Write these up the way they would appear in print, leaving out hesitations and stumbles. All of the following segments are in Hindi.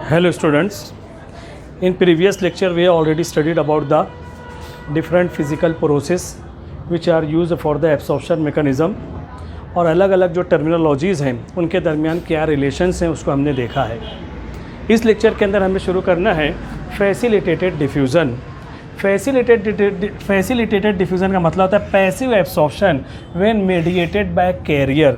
Hello students, in previous lecture we have already studied about the different physical process which are used for the absorption mechanism और अलग अलग जो टर्मिनोलॉजीज़ हैं उनके दरमियान क्या रिलेशंस हैं उसको हमने देखा है। इस लेक्चर के अंदर हमें शुरू करना है फैसिलिटेटेड डिफ्यूज़न। फैसिलिटेटेड डिफ्यूज़न का मतलब होता है passive absorption when mediated by carrier.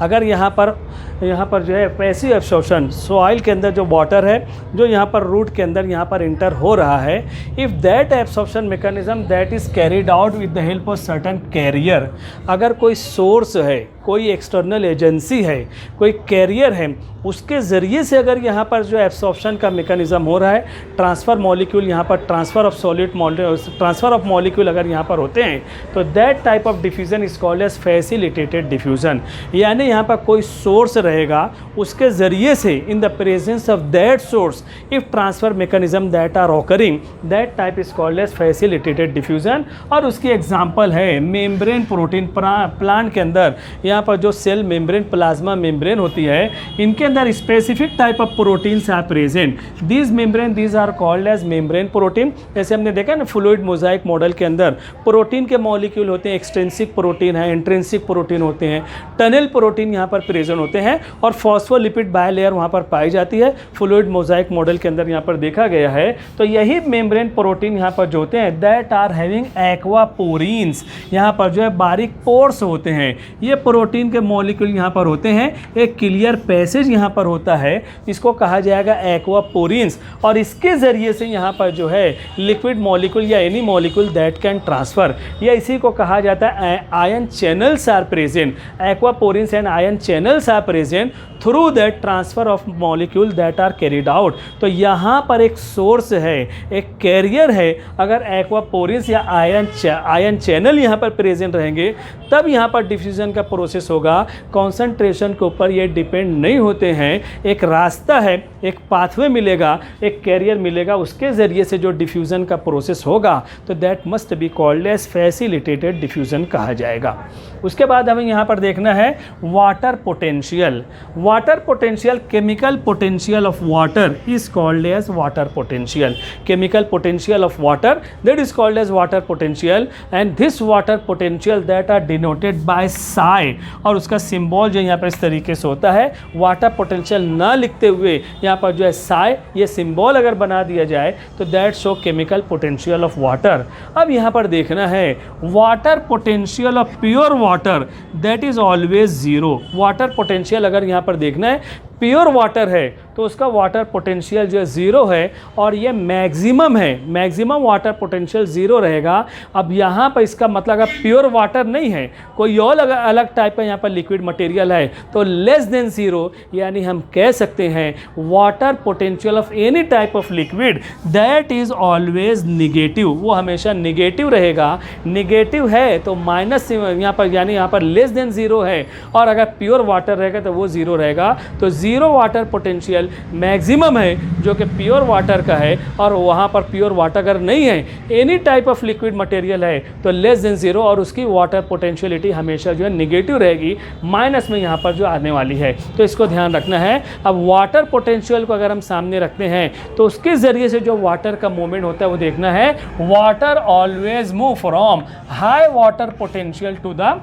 अगर यहाँ पर जो है पैसिव एब्सॉर्प्शन सॉइल के अंदर जो वाटर है जो यहाँ पर रूट के अंदर यहाँ पर इंटर हो रहा है, if that absorption mechanism that is carried out with the help of certain carrier, अगर कोई सोर्स है, कोई एक्सटर्नल एजेंसी है, कोई कैरियर है, उसके ज़रिए से अगर यहाँ पर जो एब्सॉर्प्शन का मैकेनिज्म हो रहा है, ट्रांसफ़र मॉलिक्यूल यहाँ पर ट्रांसफ़र ऑफ मॉलिक्यूल अगर यहाँ पर होते हैं तो that type of diffusion is called as facilitated diffusion. यानी यहाँ पर कोई सोर्स रहेगा, उसके ज़रिए से in the presence of that source if transfer mechanism that are occurring, that type is called as facilitated diffusion. और उसकी एग्जांपल है मेम्ब्रेन प्रोटीन। प्लांट के अंदर यहाँ पर जो सेल मेम्ब्रेन, प्लाज्मा मेम्ब्रेन होती है, इनके अंदर specific type of proteins are present. These are called as membrane protein. जैसे हमने देखा ना फ्लूइड मोजाइक मॉडल के अंदर प्रोटीन के मॉलिक्यूल होते हैं, एक्सट्रिंसिक प्रोटीन है, इंट्रिंसिक प्रोटीन होते हैं, टनल प्रोटीन यहाँ पर प्रेजेंट होते हैं और फॉस्फोलिपिड बायलेयर वहाँ पर पाई जाती है। फ्लूइड मोजाइक मॉडल के अंदर यहाँ पर देखा गया है। तो यही मेम्ब्रेन प्रोटीन यहाँ पर जो होते हैं दैट आर हैविंग एक्वापोरीन्स, यहाँ पर जो है बारीक पोर्स होते हैं। ये प्रोटीन के मॉलिक्यूल यहाँ पर होते हैं, एक क्लियर पैसेज यहाँ पर होता है, इसको कहा जाएगा एक्वापोरीन्स। और इसके ज़रिए से यहाँ पर जो है लिक्विड मॉलिक्यूल या any molecule that can transfer, या इसी को कहा जाता है ion channels are present. Aquaporins and ion channels are present through that transfer of molecule that are carried out. तो यहाँ पर एक सोर्स है, एक कैरियर है। अगर एक्वापोरीन्स या आयन चैनल यहाँ पर प्रेजेंट रहेंगे तब यहाँ पर डिफ्यूज़न का प्रोसेस होगा। कॉन्सेंट्रेशन के ऊपर ये डिपेंड नहीं होते हैं, एक रास्ता है, एक पाथवे मिलेगा, एक कैरियर मिलेगा, उसके ज़रिए से जो डिफ्यूज़न का प्रोसेस होगा तो that must be called as facilitated diffusion कहा जाएगा। उसके बाद हमें यहाँ पर देखना है water potential. Water potential, chemical potential of water is called as water potential. Chemical potential of water that is called as water potential and this water potential that are denoted by psi. और उसका सिंबल जो यहाँ पर इस तरीके से होता है, वाटर पोटेंशियल ना लिखते हुए यहाँ पर जो है साई ये सिंबल अगर बना दिया जाए तो that show chemical potential of water. अब यहाँ पर देखना है water potential of pure water that is always zero. Water potential अगर यहाँ पर देखना है प्योर वाटर है तो उसका वाटर पोटेंशियल जो है ज़ीरो है और ये मैक्सिमम है, मैक्सिमम वाटर पोटेंशियल ज़ीरो रहेगा। अब यहाँ पर इसका मतलब अगर प्योर वाटर नहीं है, कोई और अलग टाइप का यहाँ पर लिक्विड मटेरियल है तो लेस देन ज़ीरो, यानी हम कह सकते हैं water potential of any type of liquid that is always negative. वो हमेशा निगेटिव रहेगा। निगेटिव है तो माइनस यहाँ पर, यानी यहाँ पर लेस देन ज़ीरो है, और अगर प्योर वाटर रहेगा तो वो ज़ीरो रहेगा। तो ज़ीरो वाटर पोटेंशियल मैक्सिमम है जो कि प्योर वाटर का है, और वहाँ पर प्योर वाटर अगर नहीं है, any type of liquid material है तो लेस देन ज़ीरो, और उसकी वाटर पोटेंशियलिटी हमेशा जो है निगेटिव रहेगी, माइनस में यहाँ पर जो आने वाली है। तो इसको ध्यान रखना है। अब वाटर पोटेंशियल को अगर हम सामने रखते हैं तो उसके ज़रिए से जो वाटर का मूवमेंट होता है वो देखना है। Water always move from high water potential to the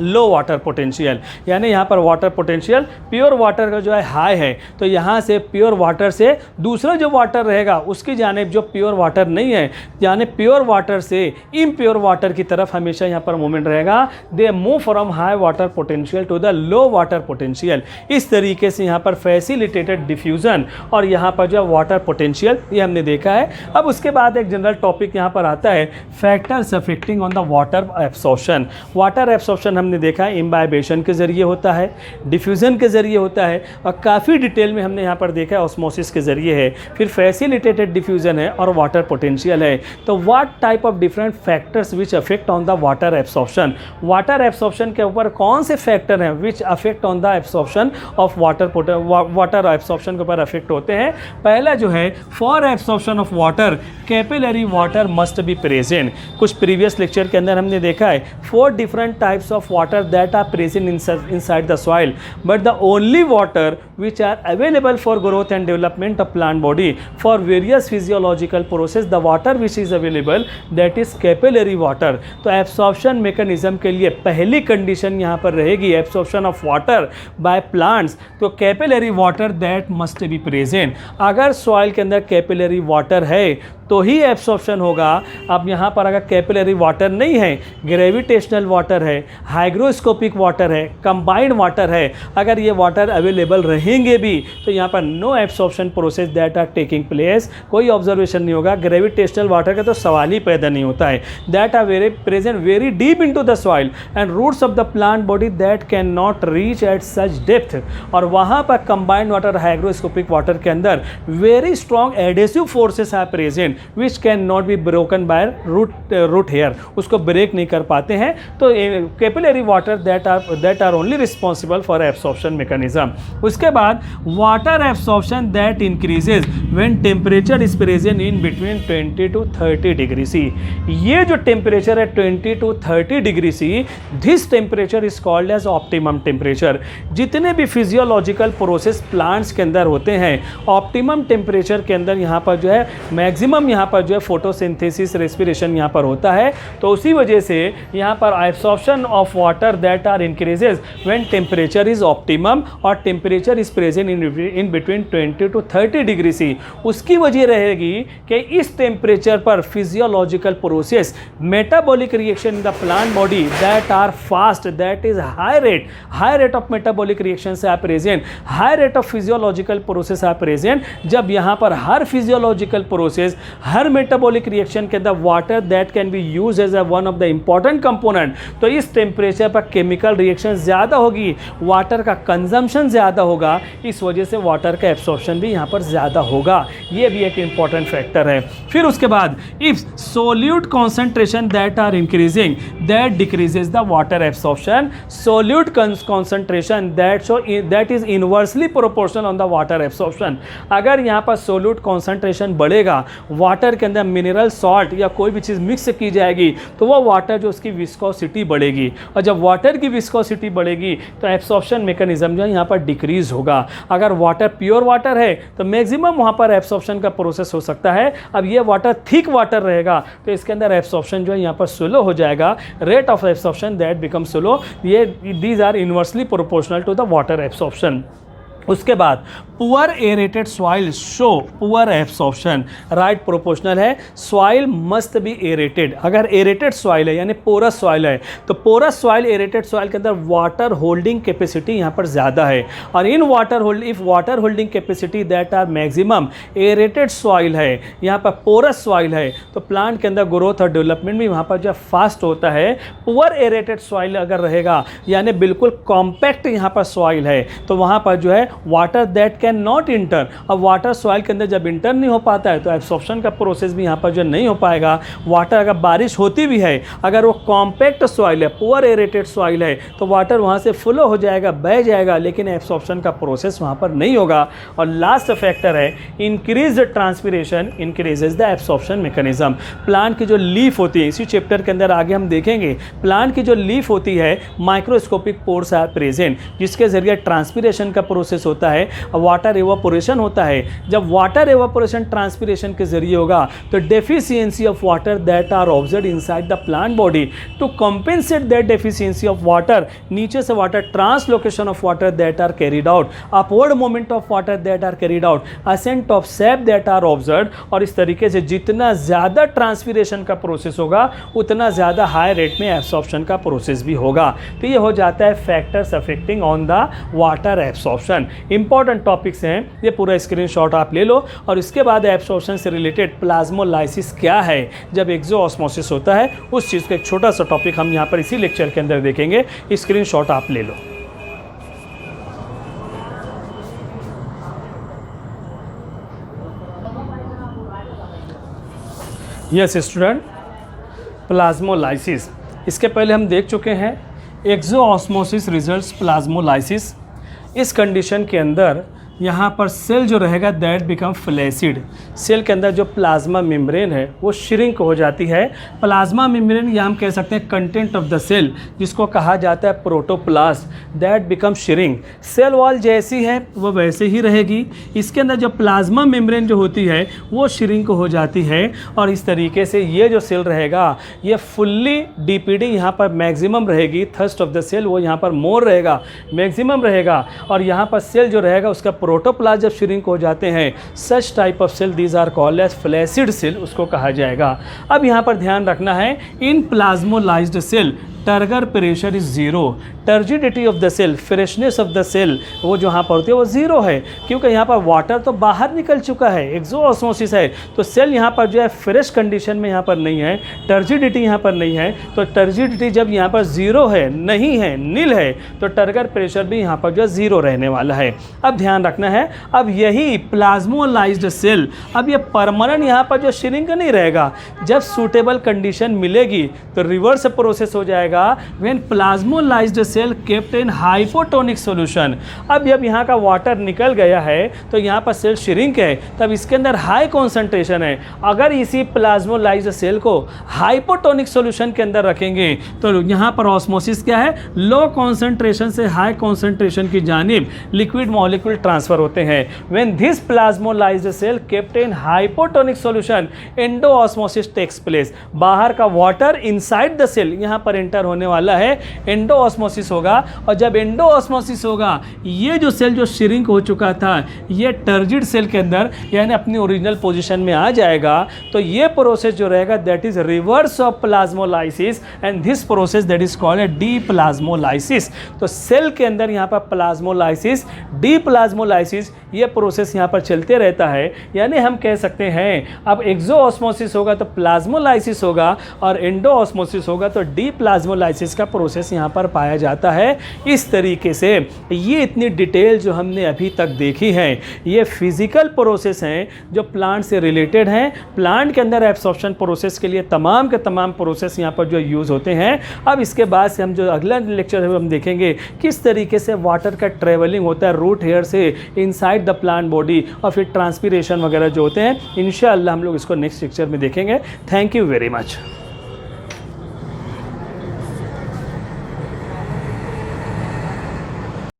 low water potential. यानी यहाँ पर वाटर पोटेंशियल प्योर वाटर का जो है हाई है, तो यहाँ से प्योर वाटर से दूसरा जो वाटर रहेगा उसकी जानिब जो प्योर वाटर नहीं है, यानी प्योर वाटर से इम्प्योर वाटर की तरफ हमेशा यहाँ पर मूवमेंट रहेगा। They move from high water potential to the low water potential. इस तरीके से यहाँ पर फैसिलिटेटेड डिफ्यूज़न और यहाँ पर जो वाटर पोटेंशियल ये हमने देखा है। अब उसके बाद एक जनरल टॉपिक यहाँ पर आता है factors affecting on the water absorption. Water absorption हमने देखा है इम्बाइबेशन के ज़रिए होता है, डिफ्यूज़न के ज़रिए होता है, और काफ़ी डिटेल में हमने यहाँ पर देखा है ऑस्मोसिस के ज़रिए है। फिर फैसिलिटेटेड डिफ्यूज़न है और वाटर पोटेंशियल है। तो what type of different factors which affect on the water absorption. Water absorption के ऊपर कौन से फैक्टर हैं which affect on the absorption of water absorption के ऊपर अफेक्ट होते हैं। पहला जो है for absorption of water capillary water must be present. कुछ प्रीवियस लेक्चर के अंदर हमने देखा है 4 different types of water that are present inside the soil, but the only water which are available for growth and development of plant body for various physiological process, the water which is available that is capillary water. तो एब्सॉर्प्शन मैकेनिज्म के लिए पहली कंडीशन यहाँ पर रहेगी absorption of water by plants, तो capillary water that must be present. अगर सॉइल के अंदर कैपिलरी वाटर है तो ही एब्सॉर्प्शन होगा। अब यहाँ पर अगर कैपिलरी वाटर नहीं है, ग्रेविटेशनल वाटर है, हाइग्रोस्कोपिक वाटर है, कंबाइंड वाटर है, अगर ये वाटर अवेलेबल रहेंगे भी तो यहाँ पर no absorption process that are taking place, कोई ऑब्जर्वेशन नहीं होगा। ग्रेविटेशनल वाटर का तो सवाल ही पैदा नहीं होता है। That are very present very deep into the soil and roots of the plant body that can not reach at such depth. और वहाँ पर कंबाइंड वाटर, हाइग्रोस्कोपिक वाटर के अंदर very strong adhesive forces are present which cannot be broken by root hair, उसको ब्रेक नहीं कर पाते हैं। तो capillary water that are only responsible for absorption mechanism। उसके बाद water absorption that increases when temperature is present in between 20 to 30 degree C. ये जो टेम्परेचर है 20 to 30 degree C, this temperature is called as optimum temperature। जितने भी फिजियोलॉजिकल प्रोसेस प्लांट्स के अंदर होते हैं, ऑप्टिमम टेम्परेचर के अंदर यहाँ पर जो है मैक्सिमम यहाँ पर जो है फोटोसिंथेसिस, रेस्पिरेशन यहाँ पर होता है। तो उसी वजह से यहाँ पर absorption of water that are increases when temperature is optimum और temperature is present in between 20 to 30 degree C. उसकी वजह रहेगी कि इस टेम्परेचर पर physiological process, metabolic reaction in the plant body that are fast, that is high rate of metabolic reaction are present, high rate of physiological process are present. जब यहाँ पर हर फिजियोलॉजिकल प्रोसेस, हर मेटाबॉलिक रिएक्शन के अंदर water that can be use as a one of the important component, तो इस टेम्परेचर पर केमिकल रिएक्शन ज़्यादा होगी, वाटर का कंजम्पशन ज़्यादा होगा, इस वजह से वाटर का एब्सॉर्प्शन भी यहाँ पर ज़्यादा होगा। ये भी एक इंपॉर्टेंट फैक्टर है। फिर उसके बाद if solute concentration that are increasing that decreases the water absorption, solute concentration that is inversely proportional on the water absorption. अगर यहाँ पर सोल्यूट कॉन्सेंट्रेशन बढ़ेगा, वाटर के अंदर मिनरल सॉल्ट या कोई भी चीज़ मिक्स की जाएगी तो वो वाटर जो उसकी विस्कोसिटी बढ़ेगी, और जब वाटर की विस्कोसिटी बढ़ेगी तो एब्सॉर्प्शन मैकेनिज्म जो है यहाँ पर डिक्रीज होगा। अगर वाटर प्योर वाटर है तो मैक्सिमम वहाँ पर एब्सॉर्प्शन का प्रोसेस हो सकता है। अब ये वाटर थिक वाटर रहेगा तो इसके अंदर एब्सॉर्प्शन जो है यहाँ पर स्लो हो जाएगा, rate of absorption that become slow. ये these are inversely proportional to the water absorption. उसके बाद poor aerated soil show poor absorption, right proportional है। Soil must be aerated. अगर एरेटेड सॉइल है यानी पोरस सॉइल है तो पोरस सॉइल, एरेटेड सॉइल के अंदर वाटर होल्डिंग कैपेसिटी यहाँ पर ज़्यादा है। और in water holding capacity that are maximum, aerated soil है, यहाँ पर पोरस सॉइल है, तो प्लांट के अंदर ग्रोथ और डेवलपमेंट भी वहाँ पर जो फास्ट होता है। पुअर एरेटेड सॉइल अगर रहेगा यानी बिल्कुल कॉम्पैक्ट यहाँ पर सॉइल है तो वहाँ पर जो है water that can not inter. अब वाटर सॉइल के अंदर जब इंटर नहीं हो पाता है तो एब्सॉर्प्शन का प्रोसेस भी यहाँ पर जो नहीं हो पाएगा। वाटर अगर बारिश होती भी है, अगर वो कॉम्पैक्ट सॉइल है, पुअर एरेटेड सॉइल है, तो वाटर वहाँ से फ्लो हो जाएगा, बह जाएगा, लेकिन एब्सॉर्प्शन का प्रोसेस वहाँ पर नहीं होगा। और लास्ट फैक्टर है increase transpiration increases the absorption mechanism. Plant की जो लीफ होती है, इसी चैप्टर के अंदर आगे हम देखेंगे, प्लांट की जो लीफ होती है माइक्रोस्कोपिक पोर्स आर प्रेजेंट, जिसके जरिए ट्रांसपिरेशन का प्रोसेस होता है, वाटर एवापोरेशन होता है। जब वाटर एवापोरेशन ट्रांसपिरेशन के जरिए होगा तो deficiency of water that are observed inside the plant body, to compensate that deficiency of water, नीचे से water translocation of water that are carried out, upward movement of water that are carried out, ascent of sap that are observed. और इस तरीके से जितना ज़्यादा ट्रांसपिरेशन का प्रोसेस होगा उतना ज़्यादा हाई रेट में एब्सॉर्प्शन का प्रोसेस भी होगा। तो ये हो जाता है factors affecting on the water absorption. Important topics हैं, ये पूरा स्क्रीनशॉट आप ले लो। और इसके बाद एब्सॉर्प्शन से रिलेटेड प्लाज्मोलाइसिस क्या है, जब एक्सोऑस्मोसिस होता है, उस चीज़ का एक छोटा सा टॉपिक हम यहाँ पर इसी लेक्चर के अंदर देखेंगे। स्क्रीनशॉट आप ले लो। यस स्टूडेंट, प्लाज्मोलाइसिस इसके पहले हम देख चुके हैं। एक्सोऑस्मोसिस रिजल्ट्स प्लाज्मोलाइसिस। इस कंडीशन के अंदर यहाँ पर सेल जो रहेगा दैट बिकम फ्लैसिड। सेल के अंदर जो प्लाज्मा मेम्ब्रेन है वो श्रिंक हो जाती है। प्लाज्मा मेम्ब्रेन या हम कह सकते हैं कंटेंट ऑफ द सेल, जिसको कहा जाता है protoplast, that become shrink. Cell wall जैसी है वो वैसे ही रहेगी, इसके अंदर जो प्लाज्मा मेम्ब्रेन जो होती है वो श्रिंक हो जाती है, और इस तरीके से ये जो सेल रहेगा ये फुल्ली डीपीडी यहाँ पर मैक्सिमम रहेगी। थर्स्ट ऑफ द सेल वो यहाँ पर मोर रहेगा, मैक्सिमम रहेगा, और यहाँ पर सेल जो रहेगा उसका प्रोटोप्लास्ट जब श्रिंक हो जाते हैं, such type of cell these are called as flaccid cell उसको कहा जाएगा। अब यहाँ पर ध्यान रखना है, in plasmolyzed cell turgor pressure is zero, turgidity of the cell, freshness of the cell वो जो यहाँ पर होती है वो जीरो है, क्योंकि यहाँ पर वाटर तो बाहर निकल चुका है, एक्सोऑस्मोसिस है, तो सेल यहाँ पर जो है फ्रेश कंडीशन में यहाँ पर नहीं है, टर्जिडिटी यहाँ पर नहीं है। तो टर्जिडिटी जब यहाँ पर जीरो है, नहीं है, नील है, तो टर्गर प्रेशर भी यहाँ पर जो है जीरो रहने वाला है। अब ध्यान रखना है, अब यही प्लाज्मोलाइज्ड सेल अब ये परमानेंट यहाँ पर जो श्रिंक नहीं रहेगा, जब सूटेबल कंडीशन मिलेगी तो रिवर्स प्रोसेस हो जाएगा। When plasmolyzed cell kept in hypotonic solution, अब जब यहाँ का वाटर निकल गया है तो यहाँ पर सेल श्रिंक है, तब इसके अंदर हाई कॉन्सेंट्रेशन है। अगर इसी प्लाज्मोलाइज्ड सेल को हाइपोटोनिक सॉल्यूशन के अंदर रखेंगे तो यहाँ पर ऑस्मोसिस क्या है, लो कॉन्सेंट्रेशन से हाई कॉन्सेंट्रेशन की जानिब लिक्विड मॉलिक्यूल ट्रांसफर होते हैं। When this plasmolyzed cell kept in hypotonic solution, endosmosis takes place, बाहर का वाटर इनसाइड द सेल यहाँ पर एंटर होने वाला है, एंडोऑस्मोसिस होगा, और जब एंडोऑस्मोसिस होगा ये जो सेल जो श्रिंक हो चुका था ये टर्जिड सेल के अंदर यानी अपनी ओरिजिनल पोजीशन में आ जाएगा। तो ये प्रोसेस जो रहेगा that is reverse of plasmolysis, and this process that is called a deplasmolysis. तो सेल के अंदर यहाँ पर प्लाज्मोलाइसिस, डीप्लाज्मोलाइसिस ये प्रोसेस यहाँ पर चलते रहता है। यानी हम कह सकते हैं अब एक्सोऑस्मोसिस होगा तो प्लाज्मोलाइसिस होगा, और एंडोऑस्मोसिस होगा तो डीप्लाज्मोलाइसिस का प्रोसेस यहाँ पर पाया जाता है। इस तरीके से ये इतनी डिटेल जो हमने अभी तक देखी है ये फिजिकल प्रोसेस हैं जो प्लांट से रिलेटेड हैं। प्लांट के अंदर एब्सॉर्प्शन प्रोसेस के लिए तमाम के तमाम प्रोसेस यहाँ पर जो यूज़ होते हैं। अब इसके बाद से हम जो अगला लेक्चर है हम देखेंगे किस तरीके से वाटर का ट्रेवलिंग होता है रूट हेयर से इनसाइड द प्लांट बॉडी, और फिर ट्रांसपीरेशन वगैरह जो होते हैं। इंशाअल्लाह हम लोग इसको नेक्स्ट लेक्चर में देखेंगे। Thank you very much.